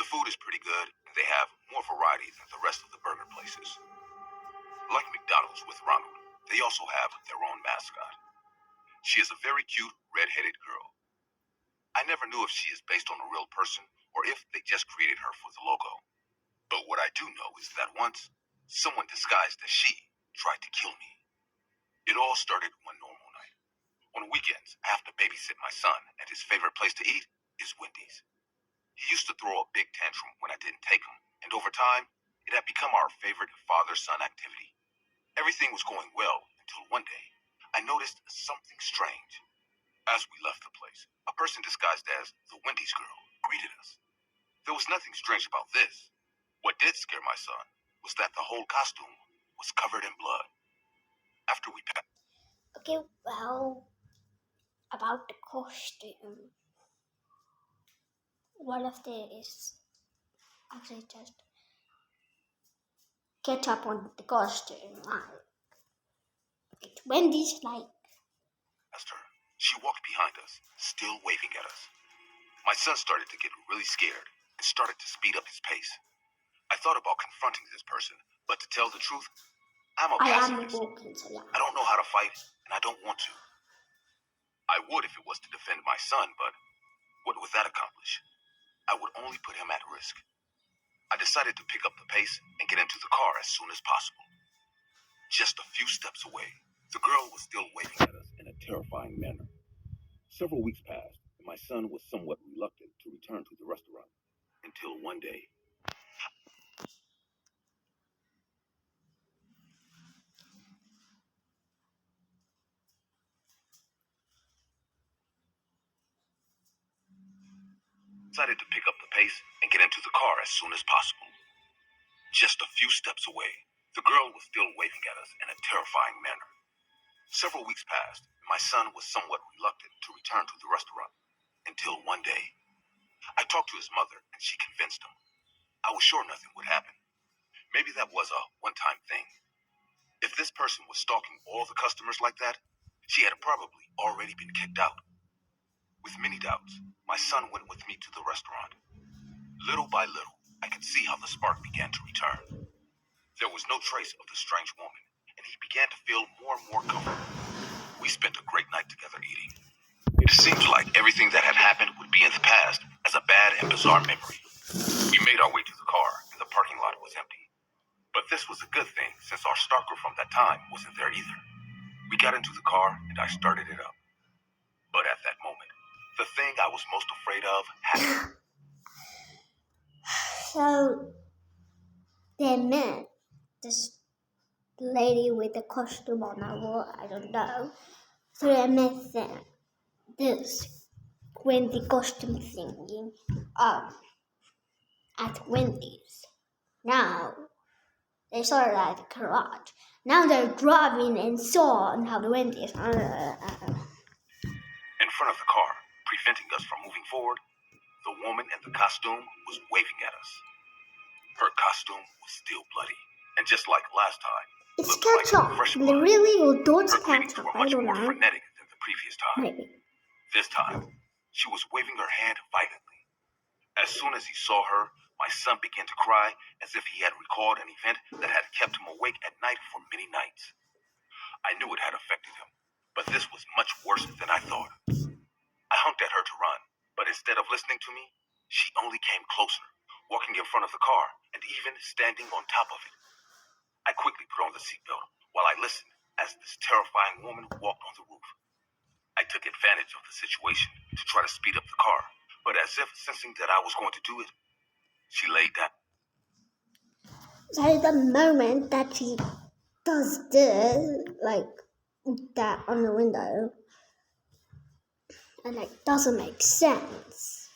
food is pretty good, and they have more variety than the rest of the burger places. Like McDonald's with Ronald, they also have their own mascot. She is a very cute, red-headed girl. I never knew if she is based on a real person or if they just created her for the logo. But what I do know is that once, someone disguised as she tried to kill me. It all started one normal night. On weekends, I have to babysit my son, and his favorite place to eat is Wendy's. He used to throw a big tantrum when I didn't take him, and over time, it had become our favorite father-son activity. Everything was going well until one day, I noticed something strange. As we left the place, a person disguised as the Wendy's girl greeted us. There was nothing strange about this. What did scare my son was that the whole costume was covered in blood. After we passed. Okay, well, about the costume. One of these actually just catch up on the costume. It's Wendy's like. Her. She walked behind us, still waving at us. My son started to get really scared and started to speed up his pace. I thought about confronting this person, but to tell the truth, I'm a pacifist. So yeah. I don't know how to fight, and I don't want to. I would if it was to defend my son, but what would that accomplish? I would only put him at risk. I decided to pick up the pace and get into the car as soon as possible. Just a few steps away, the girl was still waving at us in a terrifying manner. Several weeks passed, and my son was somewhat reluctant to return to the restaurant, until one day. Decided to pick up the pace and get into the car as soon as possible. Just a few steps away, the girl was still waving at us in a terrifying manner. Several weeks passed, and my son was somewhat reluctant to return to the restaurant, until one day. I talked to his mother, and she convinced him. I was sure nothing would happen. Maybe that was a one-time thing. If this person was stalking all the customers like that, she had probably already been kicked out. With many doubts, my son went with me to the restaurant. Little by little, I could see how the spark began to return. There was no trace of the strange woman, and he began to feel more and more comfortable. We spent a great night together eating. It seemed like everything that had happened would be in the past as a bad and bizarre memory. We made our way to the car, and the parking lot was empty. But this was a good thing, since our stalker from that time wasn't there either. We got into the car, and I started it up. But at that moment, the thing I was most afraid of happened. So they met this lady with the costume on her wall, I don't know. So they met them. This Wendy costume thingy at Wendy's. Now they saw it at the garage. Now they're driving and saw how the Wendy's. In front of the car, preventing us from moving forward, the woman in the costume was waving at us. Her costume was still bloody, and just like last time, it's looked ketchup. Like fresh blood. Really, or don't Her greetings ketchup. were I much don't more know. frenetic than the previous time. Maybe. This time, she was waving her hand violently. As soon as he saw her, my son began to cry as if he had recalled an event that had kept him awake at night for many nights. I knew it had affected him, but this was much worse than I thought. I honked at her to run, but instead of listening to me, she only came closer, walking in front of the car and even standing on top of it. I quickly put on the seatbelt while I listened as this terrifying woman walked on the roof. I took advantage of the situation to try to speed up the car, but as if sensing that I was going to do it, she laid down. So the moment that she does this, like that on the window, and it doesn't make sense.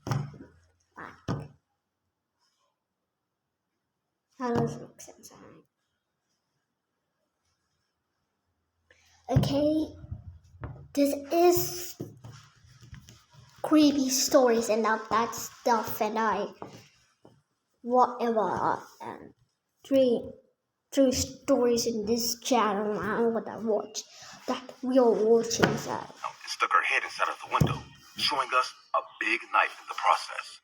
Like, how does it make sense? Okay, this is creepy stories and all that stuff, and whatever, and three stories in this channel. What I watch that we are watching. So And stuck her head inside of the window. showing us a big knife in the process.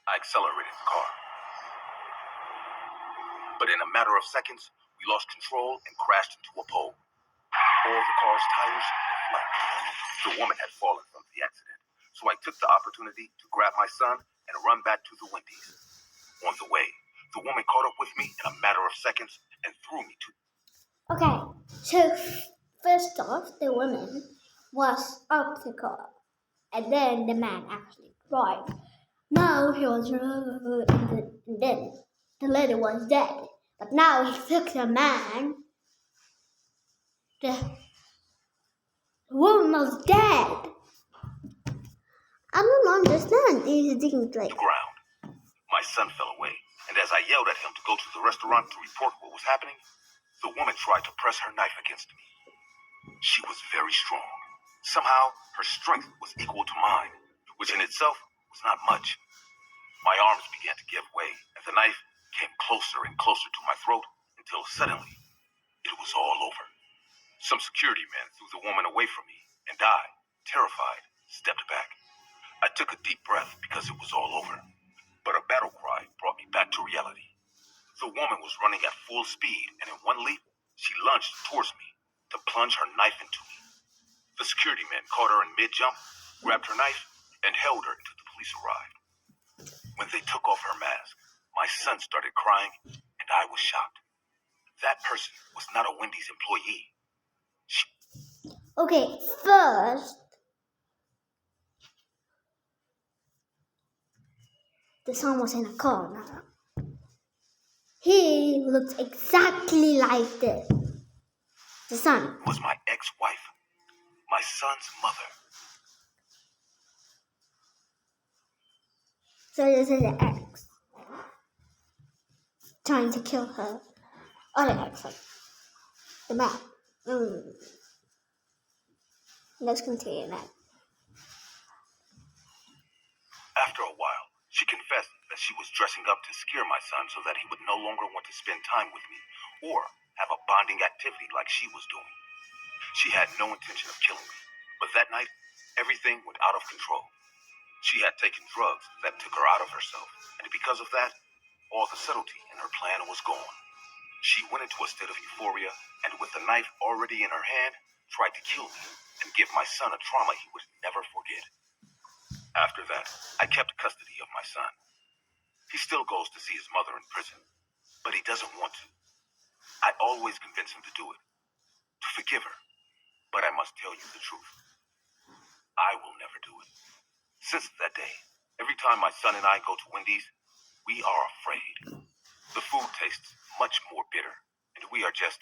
I accelerated the car, but in a matter of seconds, we lost control and crashed into a pole. All the car's tires were flat. The woman had fallen from the accident, so I took the opportunity to grab my son and run back to the Wendy's. On the way, the woman caught up with me in a matter of seconds and threw me to... Okay, so first off, the woman was up the car, and then the man actually drive. Now he was, and then the lady was dead. But now he took the man. The woman was dead. I don't understand. These things like. the ground. My son fell away, and as I yelled at him to go to the restaurant to report what was happening, the woman tried to press her knife against me. She was very strong. Somehow, her strength was equal to mine, which in itself was not much. My arms began to give way, and the knife came closer and closer to my throat until suddenly, it was all over. Some security men threw the woman away from me, and I, terrified, stepped back. I took a deep breath because it was all over, but a battle cry brought me back to reality. The woman was running at full speed, and in one leap, she lunged towards me to plunge her knife into me. The security men caught her in mid-jump, grabbed her knife, and held her until the police arrived. When they took off her mask, my son started crying, and I was shocked. That person was not a Wendy's employee. Okay, first, the son was in a car now. He looks exactly like this. The son was my ex-wife, my son's mother. So this is the ex trying to kill her other ex, the man. Let's continue that. After a while, she confessed that she was dressing up to scare my son so that he would no longer want to spend time with me or have a bonding activity like she was doing. She had no intention of killing me, but that night, everything went out of control. She had taken drugs that took her out of herself, and because of that, all the subtlety in her plan was gone. She went into a state of euphoria, and with the knife already in her hand, tried to kill me and give my son a trauma he would never forget. After that, I kept custody of my son. He still goes to see his mother in prison, but he doesn't want to. I always convince him to do it, to forgive her, but I must tell you the truth. I will never do it. Since that day, every time my son and I go to Wendy's, we are afraid. The food tastes much more bitter, and we are just